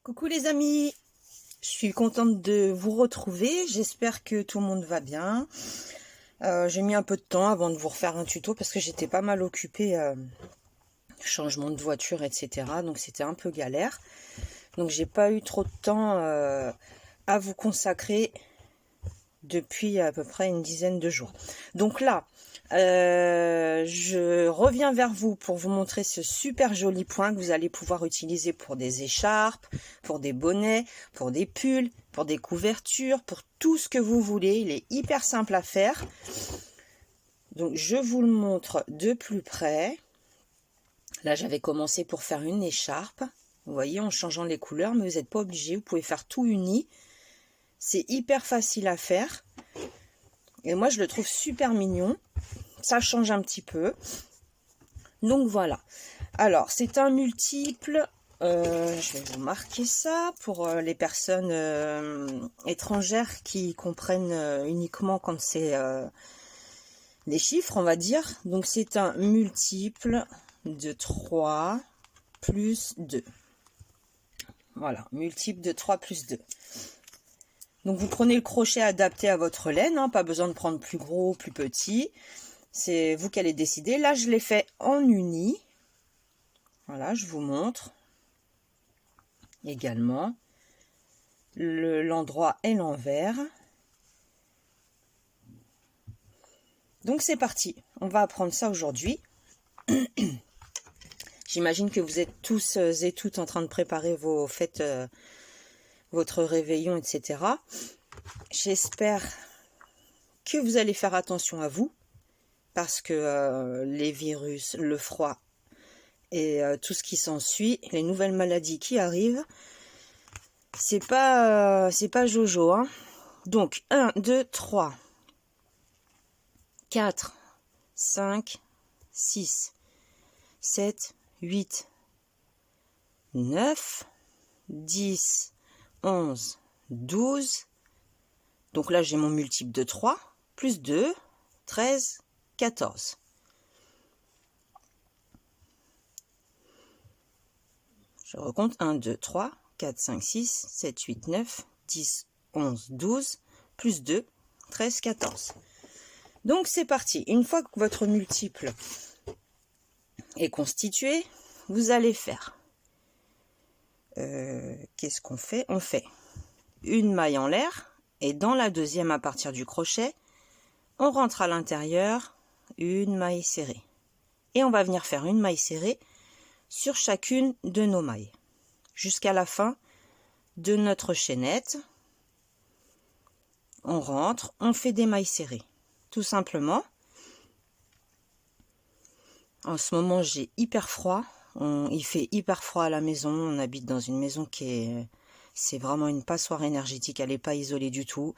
Coucou les amis, je suis contente de vous retrouver, j'espère que tout le monde va bien. J'ai mis un peu de temps avant de vous refaire un tuto parce que j'étais pas mal occupée, changement de voiture, etc. Donc c'était un peu galère. Donc j'ai pas eu trop de temps à vous consacrer depuis à peu près une dizaine de jours. Donc là, je reviens vers vous pour vous montrer ce super joli point que vous allez pouvoir utiliser pour des écharpes, pour des bonnets, pour des pulls, pour des couvertures, pour tout ce que vous voulez. Il est hyper simple à faire. Donc je vous le montre de plus près. Là j'avais commencé pour faire une écharpe. Vous voyez, en changeant les couleurs, mais vous n'êtes pas obligé. Vous pouvez faire tout uni. C'est hyper facile à faire. Et moi je le trouve super mignon. Ça change un petit peu. Donc voilà. Alors c'est un multiple. Je vais vous marquer ça pour les personnes étrangères qui comprennent uniquement quand c'est des chiffres, on va dire. Donc c'est un multiple de 3 plus 2. Voilà, multiple de 3 plus 2. Donc vous prenez le crochet adapté à votre laine, hein, pas besoin de prendre plus gros, plus petit. C'est vous qui allez décider. Là, je l'ai fait en uni. Voilà, je vous montre. Également. L'endroit et l'envers. Donc, c'est parti. On va apprendre ça aujourd'hui. J'imagine que vous êtes tous et toutes en train de préparer vos fêtes, votre réveillon, etc. J'espère que vous allez faire attention à vous. Parce que les virus, le froid et tout ce qui s'ensuit, les nouvelles maladies qui arrivent, c'est pas jojo, hein. Donc 1, 2, 3, 4, 5, 6, 7, 8, 9, 10, 11, 12. Donc là j'ai mon multiple de 3, plus 2, 13, 14. Je recompte 1, 2, 3, 4, 5, 6, 7, 8, 9, 10, 11, 12, plus 2, 13, 14. Donc c'est parti. Une fois que votre multiple est constitué, vous allez faire... qu'est-ce qu'on fait? On fait une maille en l'air et dans la deuxième à partir du crochet, on rentre à l'intérieur une maille serrée. Et on va venir faire une maille serrée sur chacune de nos mailles. Jusqu'à la fin de notre chaînette. On rentre, on fait des mailles serrées. Tout simplement. En ce moment, j'ai hyper froid. Il fait hyper froid à la maison. On habite dans une maison qui est... C'est vraiment une passoire énergétique. Elle n'est pas isolée du tout.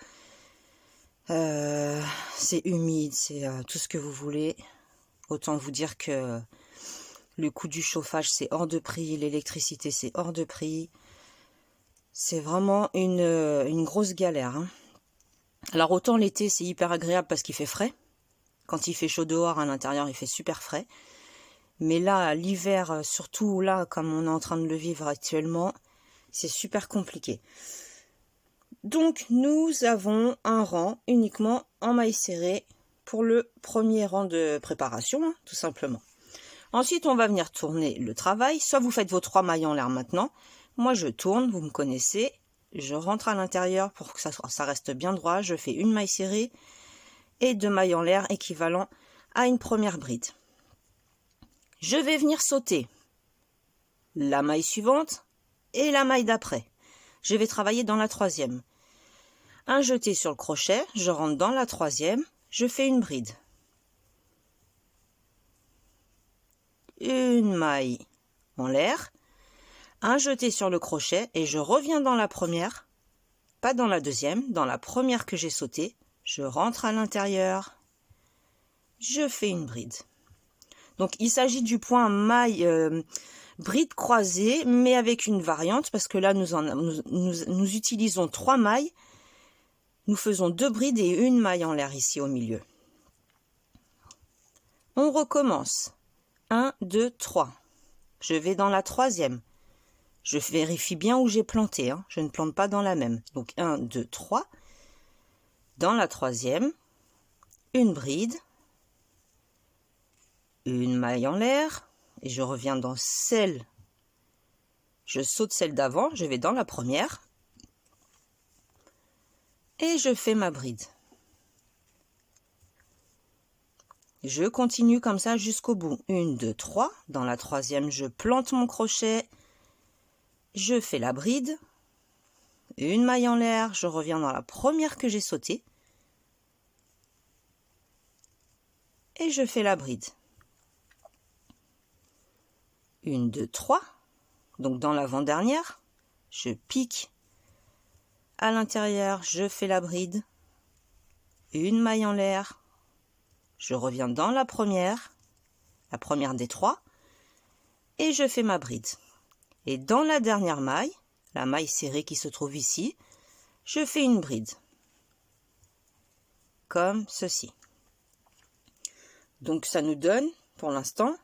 C'est humide, c'est tout ce que vous voulez. Autant vous dire que le coût du chauffage c'est hors de prix, l'électricité c'est hors de prix. C'est vraiment une grosse galère, hein. Alors autant l'été c'est hyper agréable parce qu'il fait frais. Quand il fait chaud dehors, à l'intérieur il fait super frais. Mais là l'hiver, surtout là comme on est en train de le vivre actuellement, c'est super compliqué. Donc, nous avons un rang uniquement en maille serrée pour le premier rang de préparation, hein, tout simplement. Ensuite, on va venir tourner le travail. Soit vous faites vos 3 mailles en l'air maintenant. Moi, je tourne, vous me connaissez. Je rentre à l'intérieur pour que ça reste bien droit. Je fais une maille serrée et 2 mailles en l'air équivalent à une première bride. Je vais venir sauter la maille suivante et la maille d'après. Je vais travailler dans la troisième. Un jeté sur le crochet, je rentre dans la troisième, je fais une bride. Une maille en l'air, un jeté sur le crochet et je reviens dans la première, pas dans la deuxième, dans la première que j'ai sautée, je rentre à l'intérieur, je fais une bride. Donc il s'agit du point maille bride croisée, mais avec une variante, parce que là nous utilisons 3 mailles. Nous faisons 2 brides et une maille en l'air ici au milieu. On recommence. 1, 2, 3. Je vais dans la troisième. Je vérifie bien où j'ai planté, hein. Je ne plante pas dans la même. Donc 1, 2, 3. Dans la troisième, une bride, une maille en l'air, et je reviens dans celle, je saute celle d'avant, je vais dans la première, et je fais ma bride. Je continue comme ça jusqu'au bout. 1, 2, 3. Dans la troisième, je plante mon crochet, je fais la bride, une maille en l'air, je reviens dans la première que j'ai sautée, et je fais la bride. 1, 2, 3. Donc dans l'avant-dernière, je pique à l'intérieur, je fais la bride, une maille en l'air, je reviens dans la première des 3, et je fais ma bride. Et dans la dernière maille, la maille serrée qui se trouve ici, je fais une bride, comme ceci. Donc ça nous donne, pour l'instant,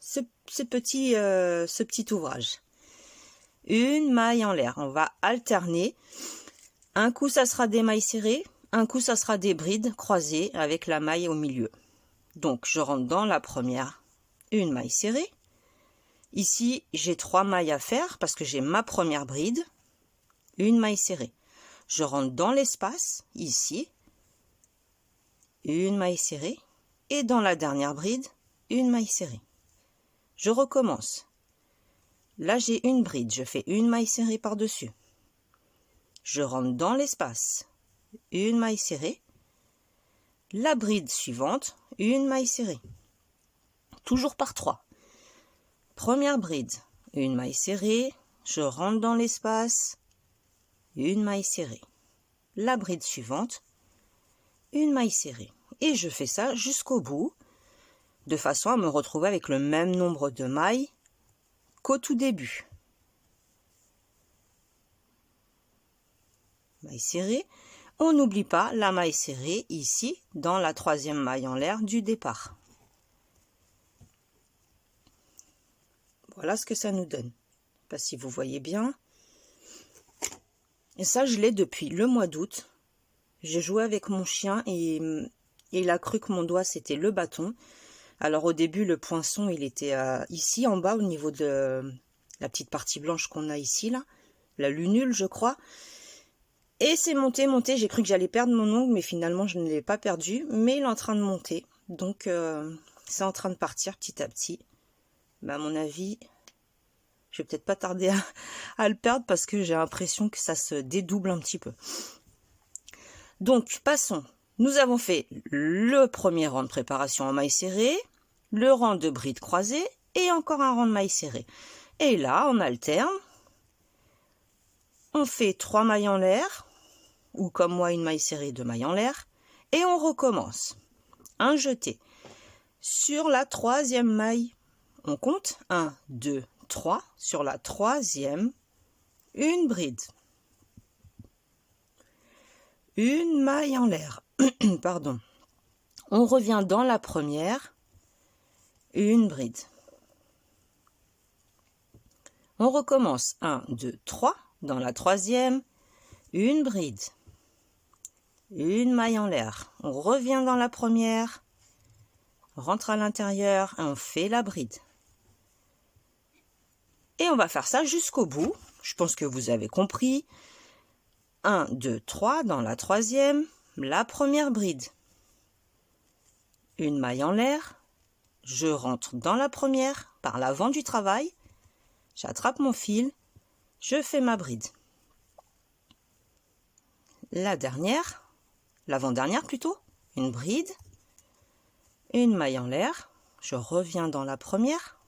ce petit ouvrage. Une maille en l'air. On va alterner. Un coup, ça sera des mailles serrées. Un coup, ça sera des brides croisées avec la maille au milieu. Donc, je rentre dans la première, une maille serrée. Ici, j'ai 3 mailles à faire parce que j'ai ma première bride, une maille serrée. Je rentre dans l'espace, ici, une maille serrée. Et dans la dernière bride, une maille serrée. Je recommence. Là, j'ai une bride, je fais une maille serrée par-dessus. Je rentre dans l'espace, une maille serrée. La bride suivante, une maille serrée. Toujours par 3. Première bride, une maille serrée. Je rentre dans l'espace, une maille serrée. La bride suivante, une maille serrée. Et je fais ça jusqu'au bout, de façon à me retrouver avec le même nombre de mailles qu'au tout début. Maille serrée. On n'oublie pas la maille serrée ici, dans la troisième maille en l'air du départ. Voilà ce que ça nous donne. Je ne sais pas si vous voyez bien. Et ça, je l'ai depuis le mois d'août. J'ai joué avec mon chien et il a cru que mon doigt, c'était le bâton. Alors au début, le poinçon, il était ici en bas, au niveau de la petite partie blanche qu'on a ici, là. La lunule, je crois. Et c'est monté, monté. J'ai cru que j'allais perdre mon ongle, mais finalement, je ne l'ai pas perdu. Mais il est en train de monter. Donc, c'est en train de partir petit à petit. À mon avis, je vais peut-être pas tarder à le perdre parce que j'ai l'impression que ça se dédouble un petit peu. Donc, passons. Nous avons fait le premier rang de préparation en maille serrée, le rang de brides croisées et encore un rang de maille serrée. Et là, on alterne. On fait 3 mailles en l'air, ou comme moi, une maille serrée, 2 mailles en l'air, et on recommence. Un jeté. Sur la troisième maille, on compte 1, 2, 3. Sur la troisième, une bride. Une maille en l'air. Pardon. On revient dans la première, une bride. On recommence 1, 2, 3. Dans la troisième, une bride. Une maille en l'air. On revient dans la première, rentre à l'intérieur et on fait la bride. Et on va faire ça jusqu'au bout. Je pense que vous avez compris. 1, 2, 3. Dans la troisième, la première bride. Une maille en l'air. Je rentre dans la première par l'avant du travail. J'attrape mon fil. Je fais ma bride. La dernière, l'avant-dernière plutôt, une bride. Une maille en l'air. Je reviens dans la première.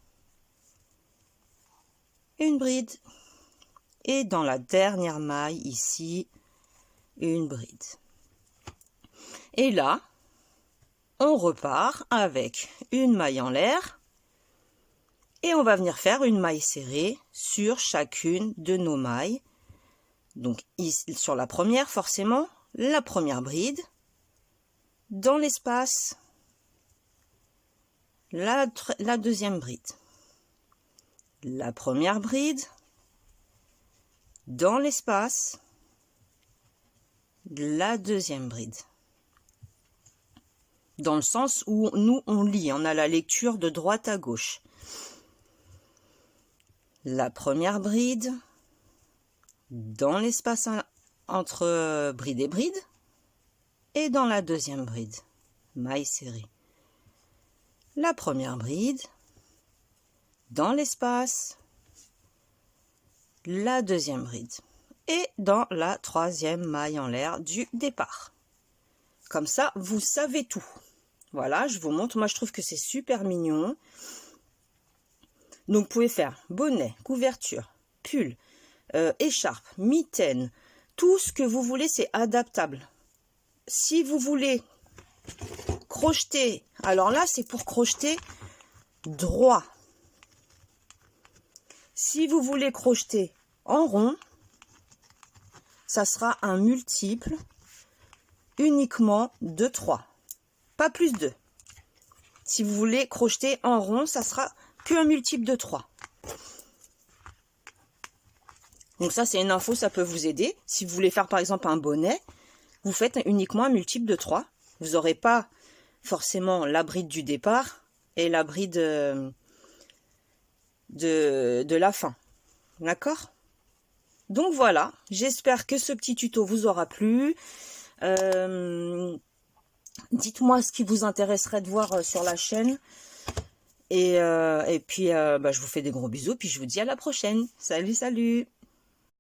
Une bride. Et dans la dernière maille ici, une bride. Et là, on repart avec une maille en l'air et on va venir faire une maille serrée sur chacune de nos mailles. Donc ici, sur la première, forcément, la première bride, dans l'espace, la deuxième bride. La première bride, dans l'espace, la deuxième bride. Dans le sens où nous, on lit, on a la lecture de droite à gauche. La première bride, dans l'espace entre bride et bride, et dans la deuxième bride, maille serrée. La première bride, dans l'espace, la deuxième bride, et dans la troisième maille en l'air du départ. Comme ça, vous savez tout. Voilà, je vous montre. Moi, je trouve que c'est super mignon. Donc, vous pouvez faire bonnet, couverture, pull, écharpe, mitaine. Tout ce que vous voulez, c'est adaptable. Si vous voulez crocheter, alors là, c'est pour crocheter droit. Si vous voulez crocheter en rond, ça sera un multiple uniquement de 3, pas plus 2. Si vous voulez crocheter en rond, ça sera qu'un multiple de 3. Donc ça, c'est une info, ça peut vous aider. Si vous voulez faire par exemple un bonnet, vous faites uniquement un multiple de 3. Vous n'aurez pas forcément la bride du départ et la bride de la fin. D'accord? Donc voilà, j'espère que ce petit tuto vous aura plu. Dites-moi ce qui vous intéresserait de voir sur la chaîne. Et puis, je vous fais des gros bisous. Puis je vous dis à la prochaine. Salut, salut!